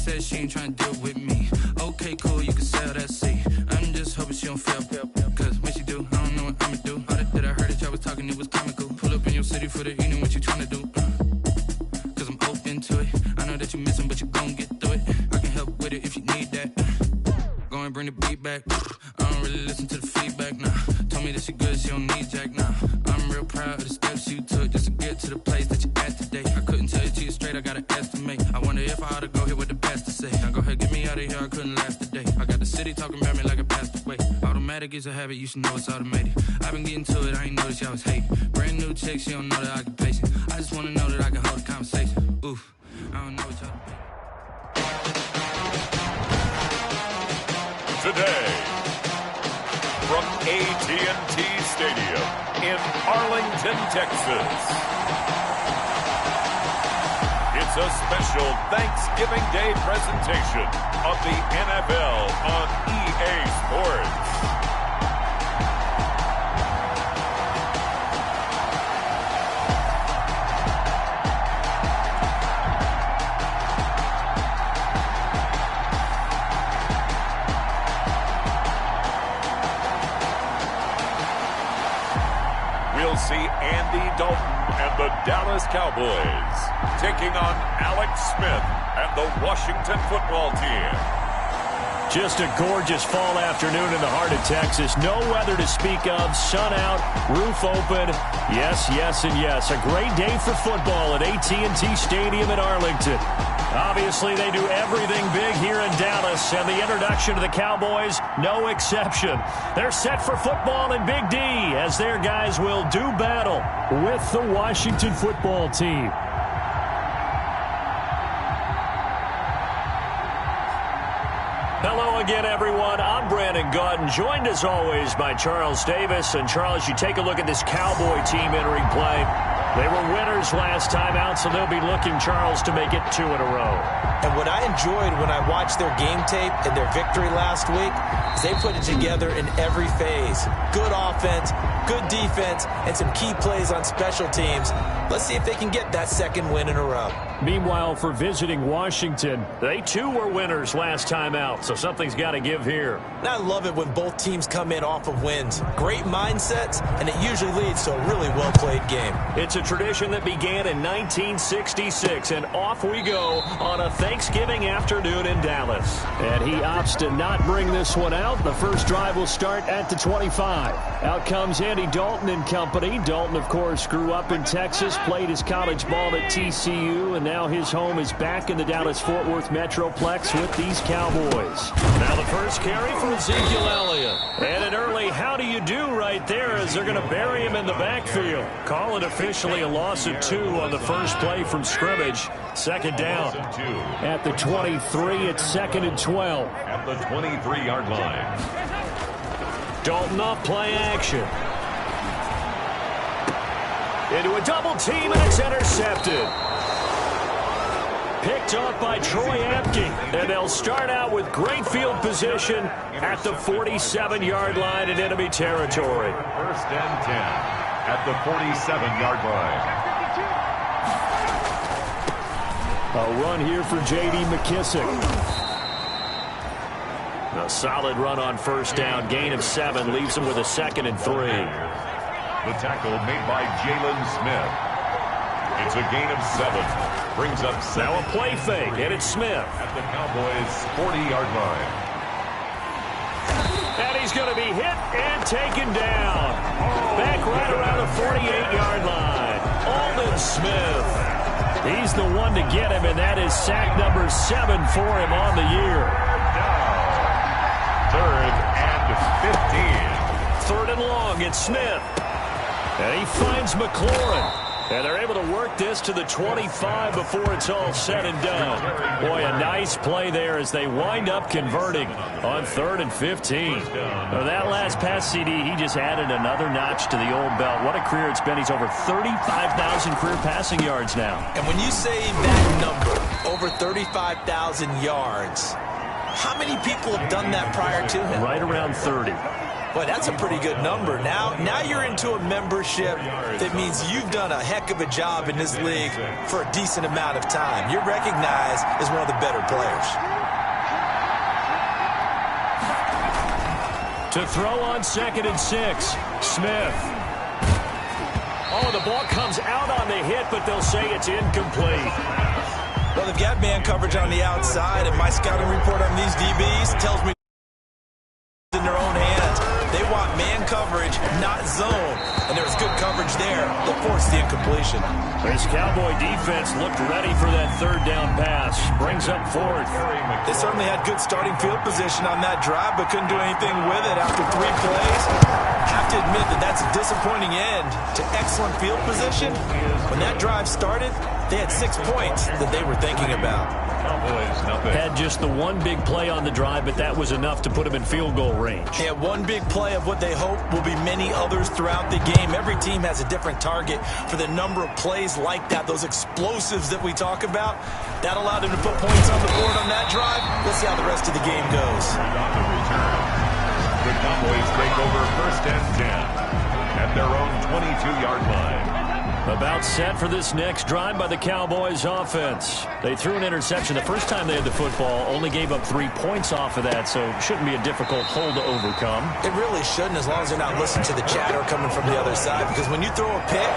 said she ain't trying to deal with me. Okay, cool, you can sell that seat. I'm just hoping she don't fail. Cause when she do, I don't know what I'ma do. All that I heard that y'all was talking, it was comical. Pull up in your city for the evening, what you trying to do? Cause I'm open to it. I know that you missing, but you gon' get through it. I can help with it if you need that. Go and bring the beat back. I don't really listen to the feedback, nah. Told me that she good, she don't need jack, nah. I'm real proud of the steps you took just to get to the place that you at today. I couldn't tell you to you straight, I gotta estimate. I wonder if I ought to go here with the best to say. Now go ahead, get me out of here, I couldn't last today. I got the city talking about me like I passed away. Automatic is a habit, you should know it's automated. I've been getting to it, I ain't noticed y'all was hating. Brand new chick, she don't know the occupation. I just wanna know that I can hold a conversation. Oof, I don't know what y'all think. Today, from AT&T Stadium in Arlington, Texas, it's a special Thanksgiving Day presentation of the NFL on EA Sports. We'll see Andy Dalton and the Dallas Cowboys taking on Alex Smith and the Washington football team. Just a gorgeous fall afternoon in the heart of Texas. No weather to speak of. Sun out, roof open. Yes, yes, and yes. A great day for football at AT&T Stadium in Arlington. Obviously, they do everything big here in Dallas, and the introduction to the Cowboys, no exception. They're set for football in Big D as their guys will do battle with the Washington football team. Hello again, everyone. I'm Brandon Gaudin, joined as always by Charles Davis. And Charles, you take a look at this Cowboy team entering play. They were winners last time out, so they'll be looking, Charles, to make it 2 in a row. And what I enjoyed when I watched their game tape and their victory last week is they put it together in every phase. Good offense, good defense, and some key plays on special teams. Let's see if they can get that second win in a row. Meanwhile, for visiting Washington, they too were winners last time out, so something's got to give here. And I love it when both teams come in off of wins. Great mindsets, and it usually leads to a really well-played game. It's a tradition that began in 1966, and off we go on a Thanksgiving afternoon in Dallas. And he opts to not bring this one out. The first drive will start at the 25. Out comes Andy Dalton and company. Dalton, of course, grew up in Texas, played his college ball at TCU, and now his home is back in the Dallas-Fort Worth Metroplex with these Cowboys. Now the first carry for Ezekiel Elliott. And an early how do you do right there as they're going to bury him in the backfield. Call it officially a loss of 2 on the first play from scrimmage. Second down. At the 23, it's 2nd and 12. At the 23-yard line. Dalton off play action. Into a double team, and it's intercepted. Picked off by Troy Apke. And they'll start out with great field position at the 47-yard line in enemy territory. 1st and 10 at the 47-yard line. A run here for J.D. McKissick. A solid run on first down. Gain of 7 leaves him with a 2nd and 3. The tackle made by Jalen Smith. It's a gain of 7. Brings up 7. Now a play fake, and it's Smith. At the Cowboys' 40-yard line. And he's going to be hit and taken down. Back right around the 48-yard line. Aldon Smith. He's the one to get him, and that is sack number 7 for him on the year. Third and 3rd 15. and long, it's Smith. And he finds McLaurin. And they're able to work this to the 25 before it's all said and done. Boy, a nice play there as they wind up converting on 3rd and 15. Now, that last pass CD, he just added another notch to the old belt. What a career it's been. He's over 35,000 career passing yards now. And when you say that number, over 35,000 yards, how many people have done that prior to him? Right around 30. Boy, that's a pretty good number. Now you're into a membership that means you've done a heck of a job in this league for a decent amount of time. You're recognized as one of the better players. To throw on 2nd and 6, Smith. Oh, the ball comes out on the hit, but they'll say it's incomplete. Well, they've got man coverage on the outside, and my scouting report on these DBs tells me in their own hands. They want man coverage, not zone. And there was good coverage there that forced the incompletion. This Cowboy defense looked ready for that 3rd down pass. Brings up 4th. They certainly had good starting field position on that drive, but couldn't do anything with it after 3 plays. I have to admit that that's a disappointing end to excellent field position. When that drive started, they had 6 points that they were thinking about. Had just the one big play on the drive, but that was enough to put them in field goal range. Yeah, one big play of what they hope will be many others throughout the game. Every team has a different target for the number of plays like that, those explosives that we talk about. That allowed them to put points on the board on that drive. Let's see how the rest of the game goes. The Cowboys take over 1st and 10 at their own 22-yard line. About set for this next drive by the Cowboys offense. They threw an interception the first time they had the football, only gave up 3 points off of that, so it shouldn't be a difficult hole to overcome. It really shouldn't, as long as they're not listening to the chatter coming from the other side, because when you throw a pick,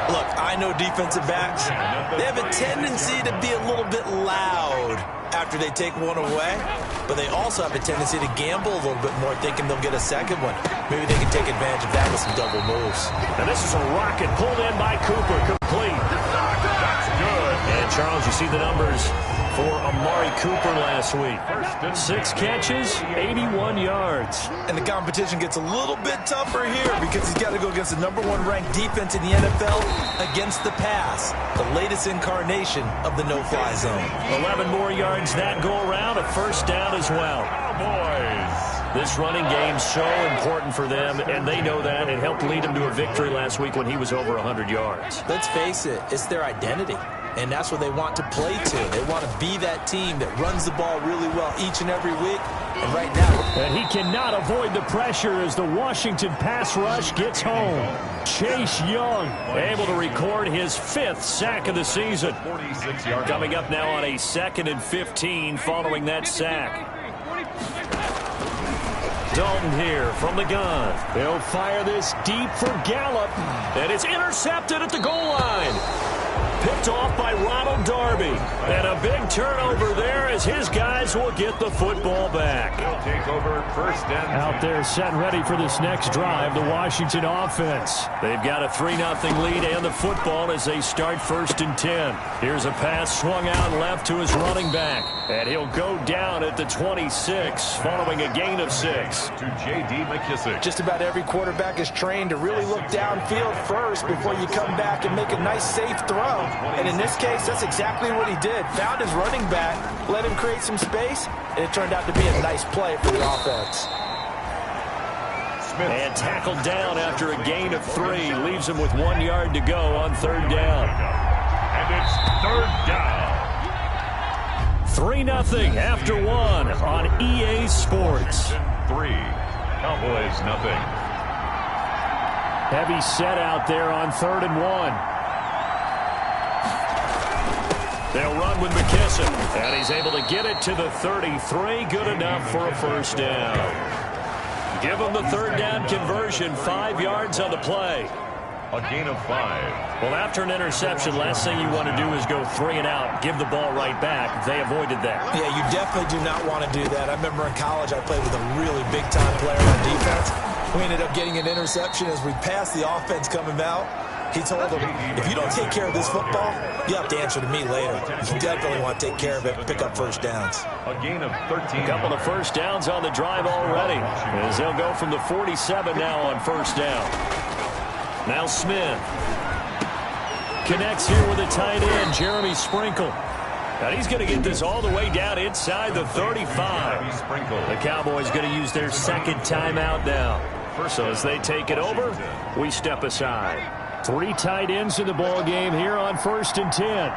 look, I know defensive backs, they have a tendency to be a little bit loud after they take one away, but they also have a tendency to gamble a little bit more, thinking they'll get a second one. Maybe they can take advantage of that with some double moves. And this is a rocket pulled in by Cooper, complete. That's good. And Charles, you see the numbers for Amari Cooper last week. 6 catches, 81 yards. And the competition gets a little bit tougher here because he's got to go against the #1 ranked defense in the NFL against the pass, the latest incarnation of the no-fly zone. 11 more yards that go around, a 1st down as well. Cowboys. This running game's so important for them, and they know that. It helped lead them to a victory last week when he was over 100 yards. Let's face it, it's their identity, and that's what they want to play to. They want to be that team that runs the ball really well each and every week, and right now. And he cannot avoid the pressure as the Washington pass rush gets home. Chase Young able to record his 5th sack of the season. Coming up now on a 2nd and 15 following that sack. Dalton here from the gun. They'll fire this deep for Gallup. And it's intercepted at the goal line. Picked off by Ronald Darby. And a big turnover there as his guys will get the football back. They'll take over 1st and 10. Out there set ready for this next drive, the Washington offense. They've got a 3-0 lead and the football as they start 1st and 10. Here's a pass swung out left to his running back. And he'll go down at the 26 following a gain of 6. To J.D. McKissick. Just about every quarterback is trained to really look downfield first before you come back and make a nice, safe throw. And in this case, that's exactly what he did. Found his running back, let him create some space, and it turned out to be a nice play for the offense. Smith. And tackled down after a gain of 3. Leaves him with 1 yard to go on 3rd down. And it's 3rd down. 3-0 after 1 on EA Sports. 3. Cowboys nothing. Heavy set out there on 3rd and 1. They'll run with McKissick, and he's able to get it to the 33. Good enough for a 1st down. Give him the 3rd down conversion, 5 yards on the play. A gain of 5. Well, after an interception, last thing you want to do is go 3 and out, give the ball right back. They avoided that. Yeah, you definitely do not want to do that. I remember in college I played with a really big-time player on defense. We ended up getting an interception as we passed the offense coming out. He told him, if you don't take care of this football, you have to answer to me later. You definitely want to take care of it and pick up 1st downs. A gain of 13. A couple of 1st downs on the drive already, as they'll go from the 47 now on 1st down. Now Smith connects here with a tight end, Jeremy Sprinkle. And he's going to get this all the way down inside the 35. The Cowboys going to use their 2nd timeout now. So as they take it over, we step aside. 3 tight ends in the ball game here on 1st and 10.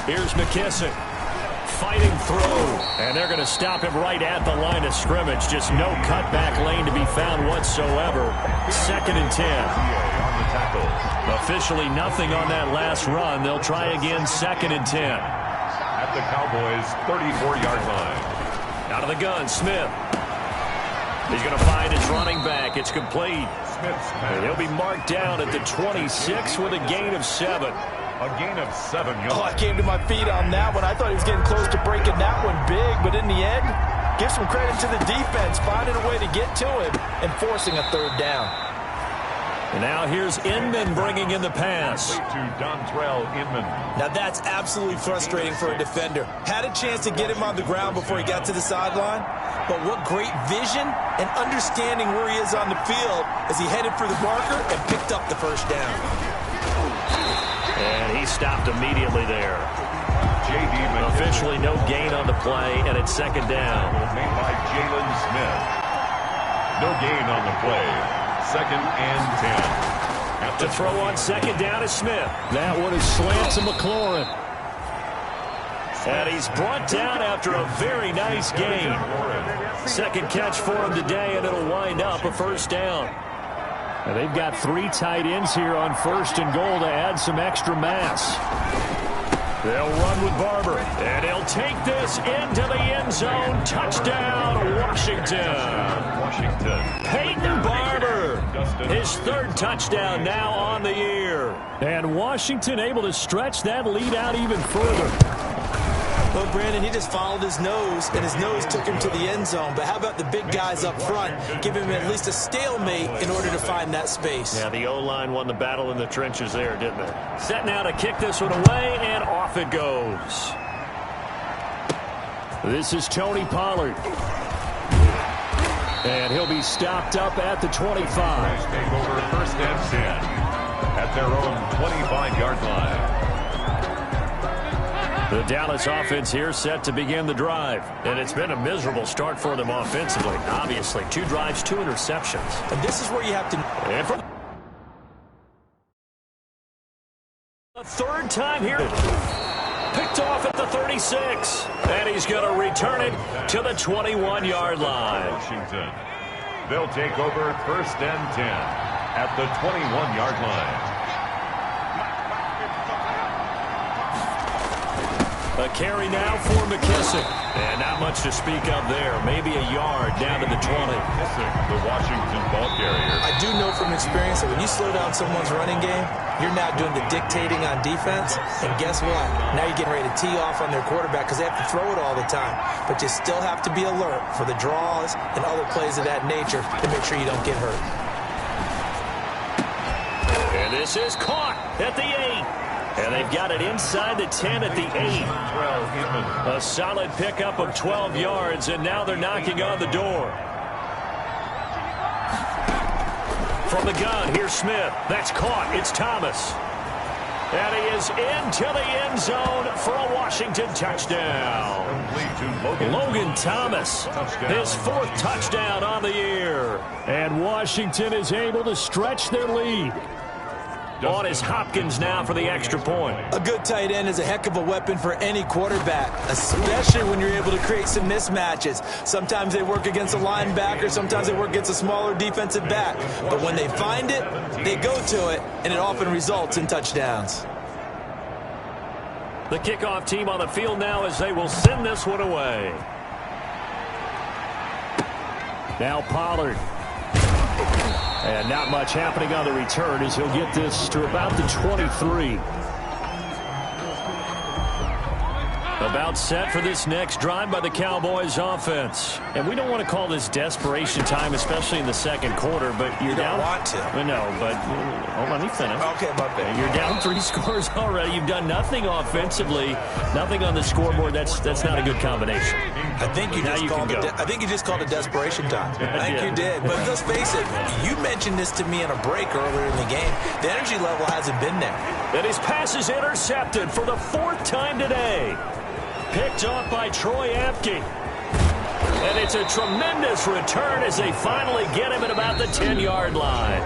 Here's McKissick. Fighting through. And they're going to stop him right at the line of scrimmage. Just no cutback lane to be found whatsoever. 2nd and 10. On the tackle. Officially nothing on that last run. They'll try again 2nd and 10. At the Cowboys' 34-yard line. Out of the gun, Smith. He's going to find his running back. It's complete. And he'll be marked down at the 26 with a gain of 7. A gain of 7 yards. Oh, I came to my feet on that one. I thought he was getting close to breaking that one big, but in the end, give some credit to the defense, finding a way to get to him and forcing a 3rd down. And now here's Inman bringing in the pass. To Dontrell Inman. Now that's absolutely frustrating for a defender. Had a chance to get him on the ground before he got to the sideline, but what great vision and understanding where he is on the field as he headed for the marker and picked up the 1st down. And he stopped immediately there. Officially no gain on the play, and it's 2nd down. Made by Jalen Smith. No gain on the play. 2nd and 10. To throw on 2nd down is Smith. That one is slant to McLaurin. And he's brought down after a very nice gain. 2nd catch for him today, and it'll wind up a 1st down. And they've got 3 tight ends here on 1st and goal to add some extra mass. They'll run with Barber, and he'll take this into the end zone. Touchdown, Washington. Peyton Barber, his 3rd touchdown now on the year. And Washington able to stretch that lead out even further. Well, Brandon, he just followed his nose, and his nose took him to the end zone. But how about the big guys up front? Give him at least a stalemate in order to find that space. Yeah, the O-line won the battle in the trenches there, didn't they? Set now to kick this one away, and off it goes. This is Tony Pollard. And he'll be stopped up at the 25. Take over 1st and 10 at their own 25-yard line. The Dallas offense here set to begin the drive. And it's been a miserable start for them offensively. Obviously, 2 drives, 2 interceptions. And this is where you have to... And for a 3rd time here. Picked off at the 36. And he's going to return it to the 21-yard line. Washington. They'll take over 1st and 10 at the 21-yard line. A carry now for McKissick. And not much to speak of there. Maybe a yard down to the 20. McKissick, the Washington ball carrier. I do know from experience that when you slow down someone's running game, you're now doing the dictating on defense. And guess what? Now you're getting ready to tee off on their quarterback because they have to throw it all the time. But you still have to be alert for the draws and other plays of that nature to make sure you don't get hurt. And this is caught at the 8. And they've got it inside the 10 at the 8. A solid pickup of 12 yards, and now they're knocking on the door. From the gun, here's Smith. That's caught. It's Thomas. And he is into the end zone for a Washington touchdown. Logan Thomas, his 4th touchdown on the year. And Washington is able to stretch their lead. On is Hopkins now for the extra point. A good tight end is a heck of a weapon for any quarterback, especially when you're able to create some mismatches. Sometimes they work against a linebacker, sometimes they work against a smaller defensive back. But when they find it, they go to it, and it often results in touchdowns. The kickoff team on the field now as they will send this one away. Now Pollard. And not much happening on the return as he'll get this to about the 23. About set for this next drive by the Cowboys offense. And we don't want to call this desperation time, especially in the 2nd quarter, but you're down. You don't want to. No, but hold on, let me finish. Okay, my bad. You're down 3 scores already. You've done nothing offensively, nothing on the scoreboard. That's not a good combination. I think you just called it desperation time. I think you did. But let's face it, you mentioned this to me in a break earlier in the game. The energy level hasn't been there. And his pass is intercepted for the 4th time today. Picked off by Troy Apke. And it's a tremendous return as they finally get him at about the 10-yard line.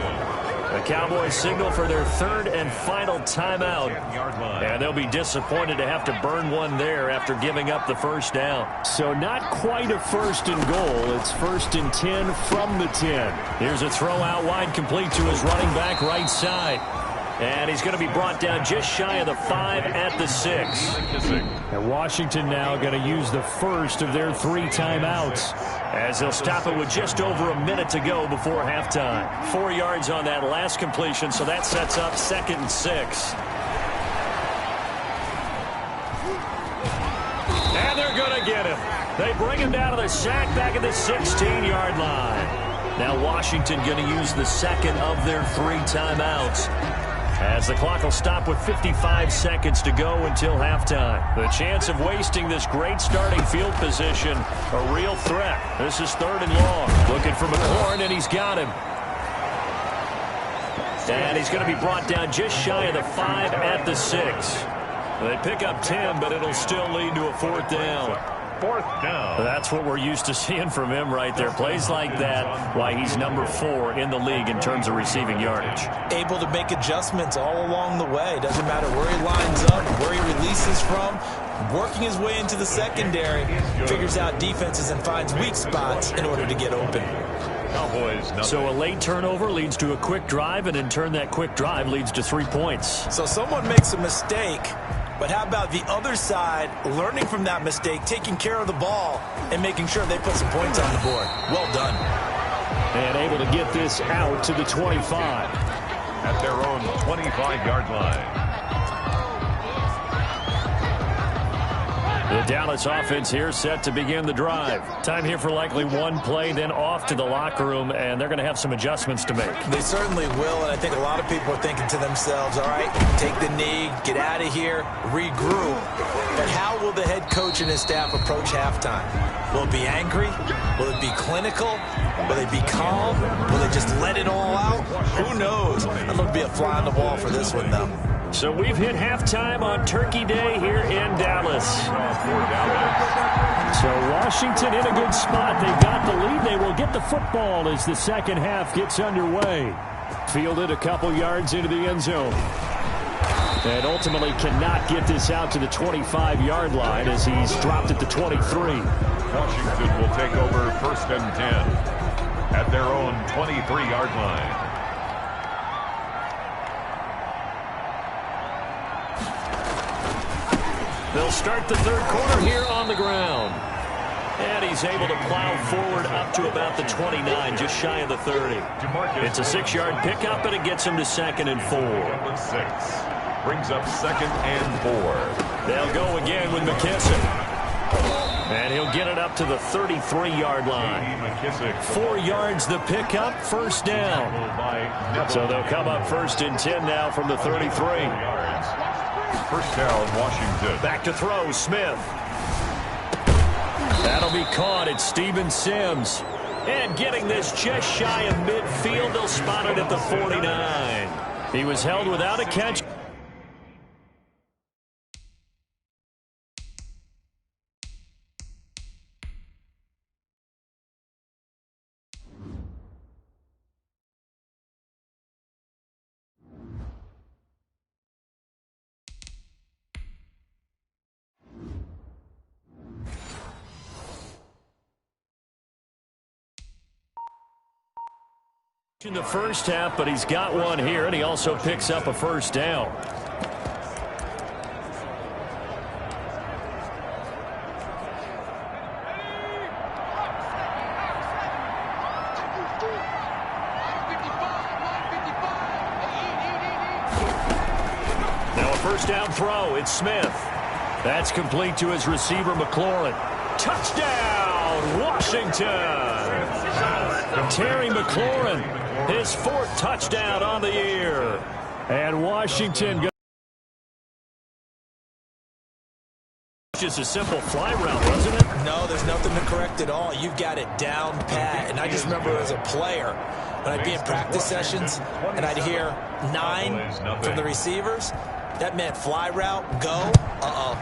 The Cowboys signal for their third and final timeout. And they'll be disappointed to have to burn one there after giving up the first down. So not quite a first and goal. It's 1st and 10 from the 10. Here's a throw out wide, complete to his running back right side. And he's going to be brought down just shy of the 5 at the 6. And Washington now going to use the first of their 3 timeouts, as they'll stop it with just over a minute to go before halftime. 4 yards on that last completion, so that sets up 2nd and 6. And they're going to get him. They bring him down to the sack back at the 16-yard line. Now Washington going to use the second of their 3 timeouts, as the clock will stop with 55 seconds to go until halftime. The chance of wasting this great starting field position, a real threat. This is 3rd and long. Looking for McLaurin, and he's got him. And he's going to be brought down just shy of the 5 at the 6. They pick up 10, but it'll still lead to a 4th down. 4th down. That's what we're used to seeing from him right there. Plays like that, why he's number 4 in the league in terms of receiving yardage. Able to make adjustments all along the way. Doesn't matter where he lines up, where he releases from. Working his way into the secondary, figures out defenses and finds weak spots in order to get open. Cowboys, nothing. So a late turnover leads to a quick drive, and in turn that quick drive leads to 3 points. So someone makes a mistake, but how about the other side learning from that mistake, taking care of the ball, and making sure they put some points on the board? Well done. And able to get this out to the 25. At their own 25-yard line. The Dallas offense here set to begin the drive. Time here for likely one play, then off to the locker room, and they're going to have some adjustments to make. They certainly will, and I think a lot of people are thinking to themselves, all right, take the knee, get out of here, regroup. But how will the head coach and his staff approach halftime? Will it be angry? Will it be clinical? Will they be calm? Will they just let it all out? Who knows? I'd love to be a fly on the wall for this one, though. So we've hit halftime on Turkey Day here in Dallas. So Washington in a good spot. They've got the lead. They will get the football as the second half gets underway. Fielded a couple yards into the end zone. And ultimately cannot get this out to the 25-yard line as he's dropped at the 23. Washington will take over 1st and 10 at their own 23-yard line. They'll start the 3rd quarter here on the ground. And he's able to plow forward up to about the 29, just shy of the 30. It's a 6-yard pickup, and it gets him to 2nd and 4. 6 brings up 2nd and 4. They'll go again with McKissick. And he'll get it up to the 33-yard line. 4 yards the pickup, 1st down. So they'll come up 1st and 10 now from the 33. 1st down, Washington. Back to throw, Smith. That'll be caught. It's Steven Sims. And getting this just shy of midfield, they'll spot it at the 49. He was held without a catch. In the first half, but he's got one here, and he also picks up a 1st down. Now a 1st down throw. It's Smith. That's complete to his receiver, McLaurin. Touchdown, Washington! Terry McLaurin, his 4th touchdown on the year. And Washington just a simple fly route, wasn't it? No, there's nothing to correct at all. You've got it down pat. And I just remember as a player, when I'd be in practice sessions and I'd hear 9 from the receivers, that meant fly route, go.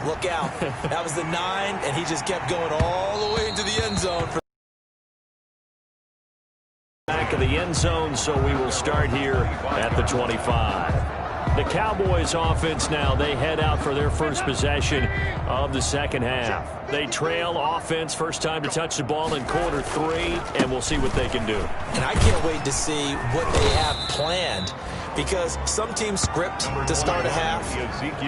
Look out. That was the 9, and he just kept going all the way into the end zone. For back of the the end zone, so we will start here at the 25. The Cowboys offense now, they head out for their first possession of the second half. They trail offense, first time to touch the ball in quarter 3, and we'll see what they can do. And I can't wait to see what they have planned, because some teams script to start a half.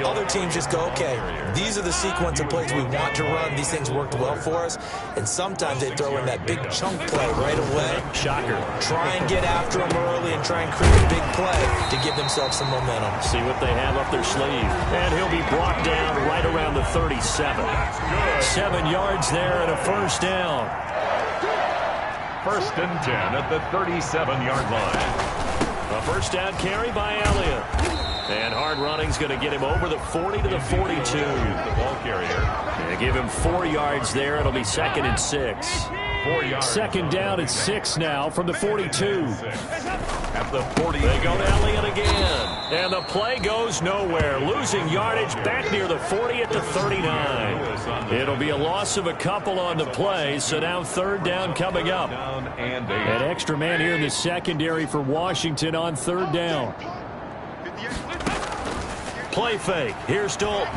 Other teams just go, okay, these are the sequence of plays we want to run. These things worked well for us. And sometimes they throw in that big chunk play right away. Shocker. Try and get after them early and try and create a big play to give themselves some momentum. See what they have up their sleeve. And he'll be brought down right around the 37. 7 yards there and a first down. First and 10 at the 37-yard line. A first down carry by Elliott. And hard running's going to get him over the 40 to the 42. The ball carrier. They give him 4 yards there. It'll be second and 6. 4 yards. Second down at 6 now from the 42. At the 40. They go to Elliott again. And the play goes nowhere. Losing yardage back near the 40 at the 39. It'll be a loss of a couple on the play, so now third down coming up. An extra man here in the secondary for Washington on third down. Play fake. Here's Dalton.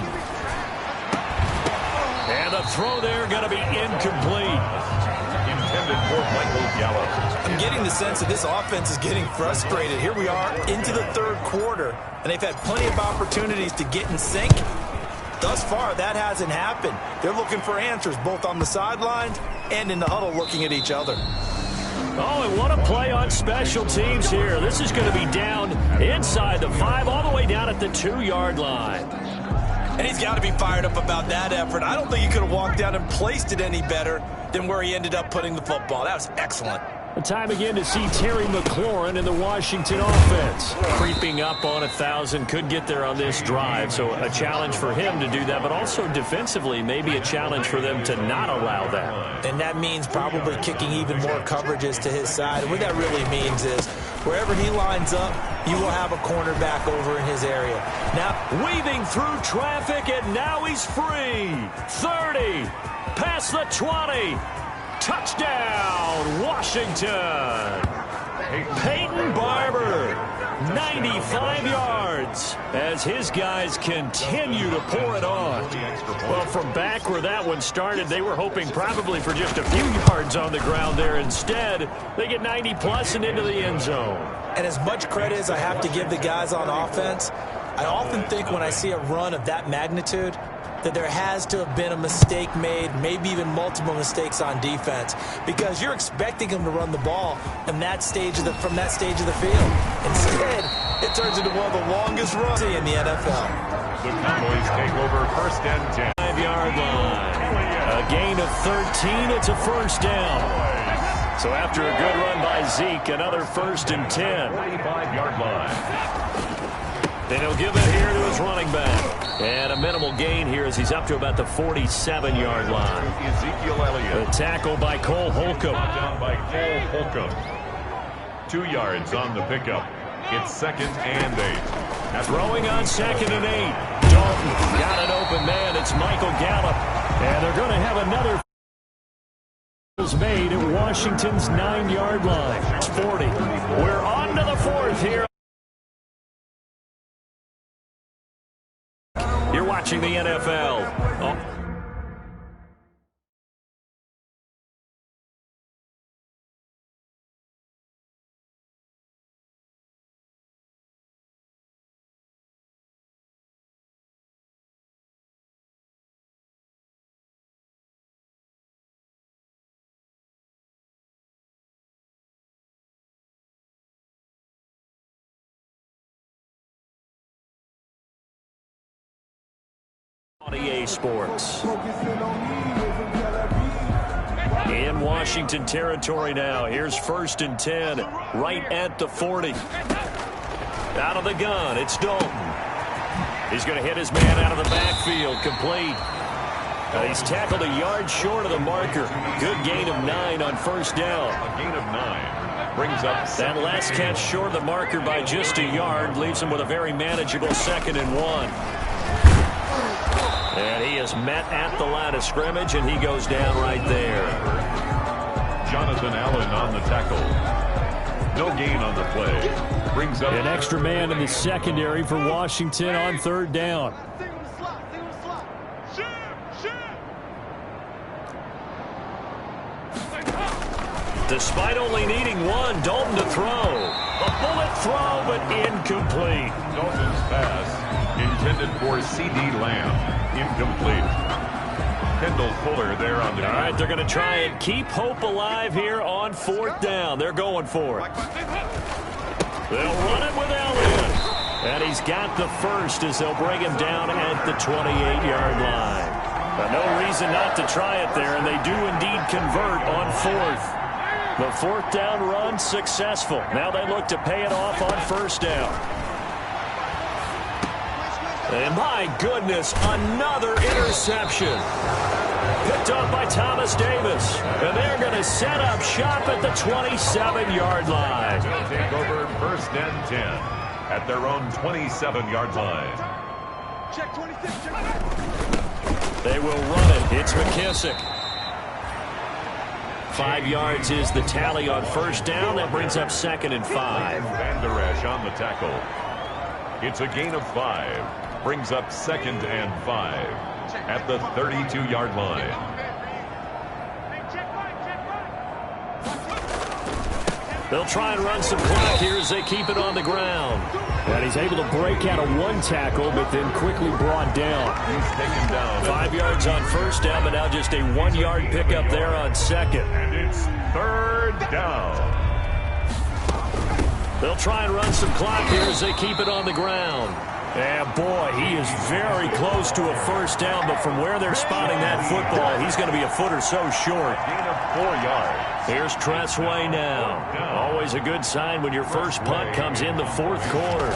And the throw there going to be incomplete. Intended for Michael Gallup. I'm getting the sense that this offense is getting frustrated. Here we are into the third quarter, and they've had plenty of opportunities to get in sync. Thus far, that hasn't happened. They're looking for answers both on the sidelines and in the huddle looking at each other. Oh, and what a play on special teams here. This is going to be down inside the 5, all the way down at the 2-yard line. And he's got to be fired up about that effort. I don't think he could have walked down and placed it any better than where he ended up putting the football. That was excellent. A time again to see Terry McLaurin in the Washington offense. Creeping up on 1,000, could get there on this drive. So a challenge for him to do that, but also defensively, maybe a challenge for them to not allow that. And that means probably kicking even more coverages to his side. And what that really means is wherever he lines up, you will have a cornerback over in his area. Now, weaving through traffic, and now he's free. 30, past the 20. Touchdown, Washington. Peyton Barber, 95 yards, as his guys continue to pour it on. Well, from back where that one started, they were hoping probably for just a few yards on the ground there. Instead, they get 90-plus and into the end zone. And as much credit as I have to give the guys on offense, I often think when I see a run of that magnitude that there has to have been a mistake made, maybe even multiple mistakes on defense, because you're expecting them to run the ball from that stage of the field. Instead, it turns into one of the longest runs in the NFL. The Cowboys take over first and 10. 5-yard line. A gain of 13. It's a first down. So after a good run by Zeke, another first and 10. 45-yard line. Then he'll give it here to his running back. And a minimal gain here as he's up to about the 47-yard line. Ezekiel Elliott. A tackle by Cole Holcomb. Down by Cole Holcomb. 2 yards on the pickup. It's second and 8. Throwing on second and 8. Dalton got an open man. It's Michael Gallup. And they're going to have another made at Washington's 9-yard line. It's 40. We're on to the 4th here. You're watching the NFL. Oh. EA Sports. In Washington territory now. Here's first and 10 right at the 40. Out of the gun, it's Dalton. He's going to hit his man out of the backfield, complete. He's tackled a yard short of the marker. Good gain of 9 on first down. A gain of 9 brings up that last catch short of the marker by just a yard leaves him with a very manageable second and 1. And he is met at the line of scrimmage, and he goes down right there. Jonathan Allen on the tackle. No gain on the play. Brings up an extra man in the secondary for Washington on third down. Despite only needing one, Dalton to throw. A bullet throw, but incomplete. Dalton's pass intended for C.D. Lamb. Incomplete. Kendall Fuller there on the All right, they're going to try and keep hope alive here on fourth down. They're going for it. They'll run it with Elliott. And he's got the first as they'll bring him down at the 28-yard line. But no reason not to try it there, and they do indeed convert on fourth. The fourth down run successful. Now they look to pay it off on first down. And my goodness, another interception. Picked up by Thomas Davis. And they're going to set up shop at the 27-yard line. They'll take over first and 10 at their own 27-yard line. Check 26, check. They will run it. It's McKissick. 5 yards is the tally on first down. That brings up 2nd and 5. Van Der Esch on the tackle. It's a gain of 5. Brings up 2nd and 5 at the 32-yard line. They'll try and run some clock here as they keep it on the ground. And he's able to break out of one tackle, but then quickly brought down. He's taken down. 5 yards on first down, but now just a 1-yard pickup there on second. And it's third down. They'll try and run some clock here as they keep it on the ground. And boy, he is very close to a first down, but from where they're spotting that football, he's going to be a foot or so short. Gain of 4 yards. Here's Tressway now. Always a good sign when your first punt comes in the fourth quarter.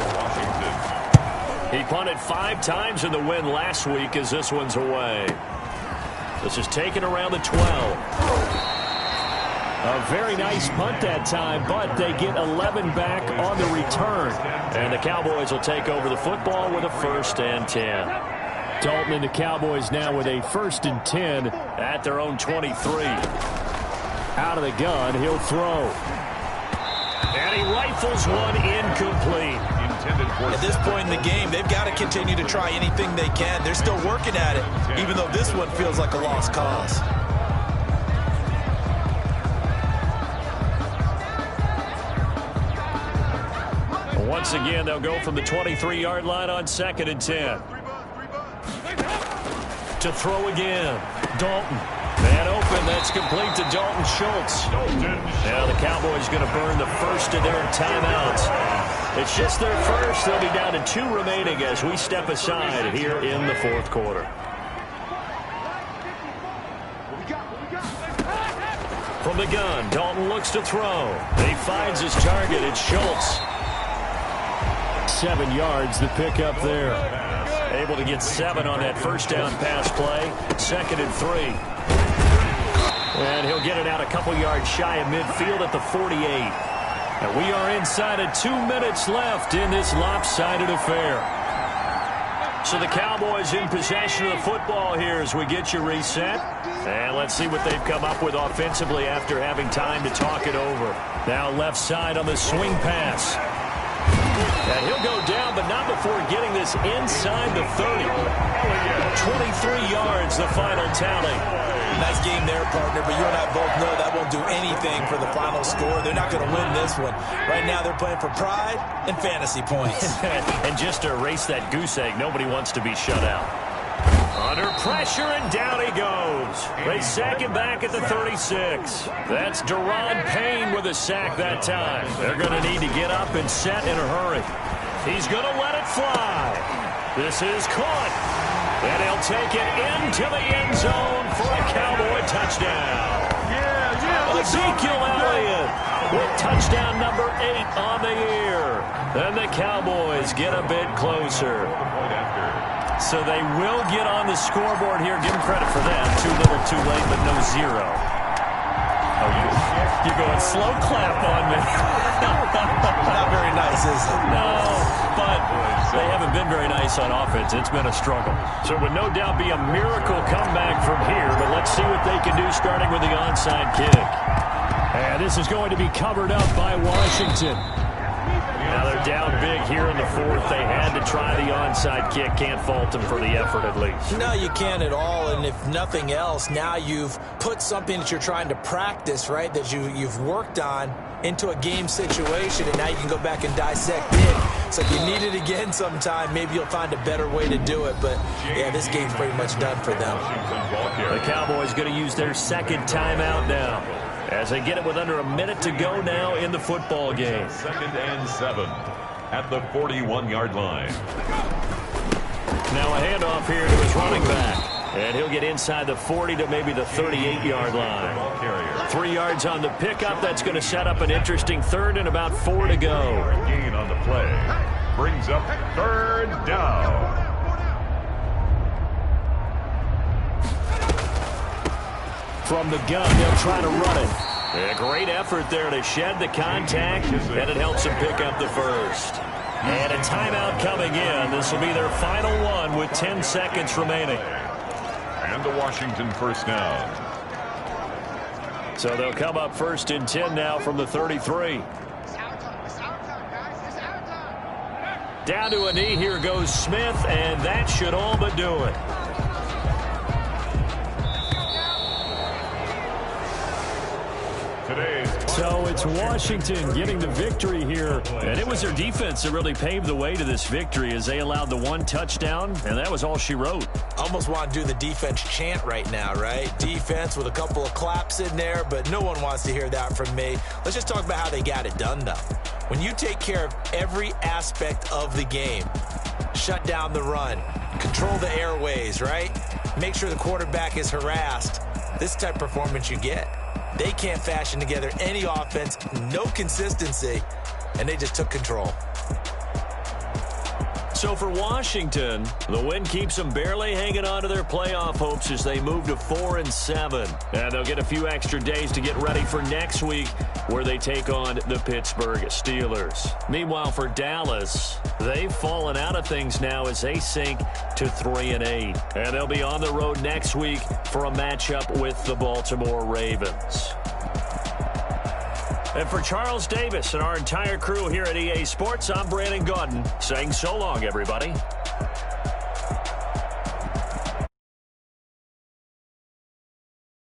He punted 5 times in the win last week as this one's away. This is taken around the 12. A very nice punt that time, but they get 11 back on the return. And the Cowboys will take over the football with a 1st and 10. Dalton and the Cowboys now with a 1st and 10 at their own 23. Out of the gun, he'll throw. And he rifles one incomplete. At this point in the game, they've got to continue to try anything they can. They're still working at it, even though this one feels like a lost cause. Once again, they'll go from the 23-yard line on 2nd and 10. To throw again. Dalton. Man open. That's complete to Dalton Schultz. Now the Cowboys going to burn the first of their timeouts. It's just their first. They'll be down to 2 remaining as we step aside here in the fourth quarter. From the gun, Dalton looks to throw. He finds his target. It's Schultz. 7 yards the pick up there. Able to get 7 on that first down pass play. 2nd and 3. And he'll get it out a couple yards shy of midfield at the 48. And we are inside of 2 minutes left in this lopsided affair. So the Cowboys in possession of the football here as we get you reset. And let's see what they've come up with offensively after having time to talk it over. Now left side on the swing pass. And he'll go down, but not before getting this inside the 30. 23 yards, the final tally. Nice game there, partner, but you and I both know that won't do anything for the final score. They're not going to win this one. Right now, they're playing for pride and fantasy points. And just to erase that goose egg, nobody wants to be shut out. Under pressure, and down he goes. They sack him back at the 36. That's Deron Payne with a sack that time. They're going to need to get up and set in a hurry. He's going to let it fly. This is caught. And he'll take it into the end zone for a Cowboy touchdown. Ezekiel Elliott with touchdown number 8 on the year. And the Cowboys get a bit closer. So they will get on the scoreboard here. Give them credit for that. Too little, too late, but no 0. Oh, you're going slow clap on me. Not very nice, is it? No, but they haven't been very nice on offense. It's been a struggle. So it would no doubt be a miracle comeback from here, but let's see what they can do starting with the onside kick. And this is going to be covered up by Washington. Now they're down big here in the fourth. They had to try the onside kick. Can't fault them for the effort at least. No, you can't at all. And if nothing else, now you've put something that you're trying to practice, right, that you've worked on into a game situation, and now you can go back and dissect it. So if you need it again sometime, maybe you'll find a better way to do it. But, yeah, this game's pretty much done for them. The Cowboys going to use their second timeout now, as they get it with under a minute to go now in the football game. 2nd and 7 at the 41-yard line. Now a handoff here to his running back. And he'll get inside the 40 to maybe the 38-yard line. 3 yards on the pickup. That's going to set up an interesting third and about 4 to go. Gain on the play. Brings up 3rd down. From the gun, they'll try to run it. A great effort there to shed the contact, and it helps them pick up the first. And a timeout coming in. This will be their final one with 10 seconds remaining. And the Washington first down. So they'll come up 1st and 10 now from the 33. Down to a knee. Here goes Smith, and that should all but do it. So it's Washington getting the victory here. And it was their defense that really paved the way to this victory as they allowed the 1 touchdown, and that was all she wrote. Almost want to do the defense chant right now, right? Defense with a couple of claps in there, but no one wants to hear that from me. Let's just talk about how they got it done, though. When you take care of every aspect of the game, shut down the run, control the airways, right? Make sure the quarterback is harassed. This type of performance you get. They can't fashion together any offense, no consistency, and they just took control. So for Washington, the win keeps them barely hanging on to their playoff hopes as they move to 4 and 7. And they'll get a few extra days to get ready for next week, where they take on the Pittsburgh Steelers. Meanwhile, for Dallas, they've fallen out of things now as they sink to 3 and 8. And they'll be on the road next week for a matchup with the Baltimore Ravens. And for Charles Davis and our entire crew here at EA Sports, I'm Brandon Gaudin saying so long, everybody.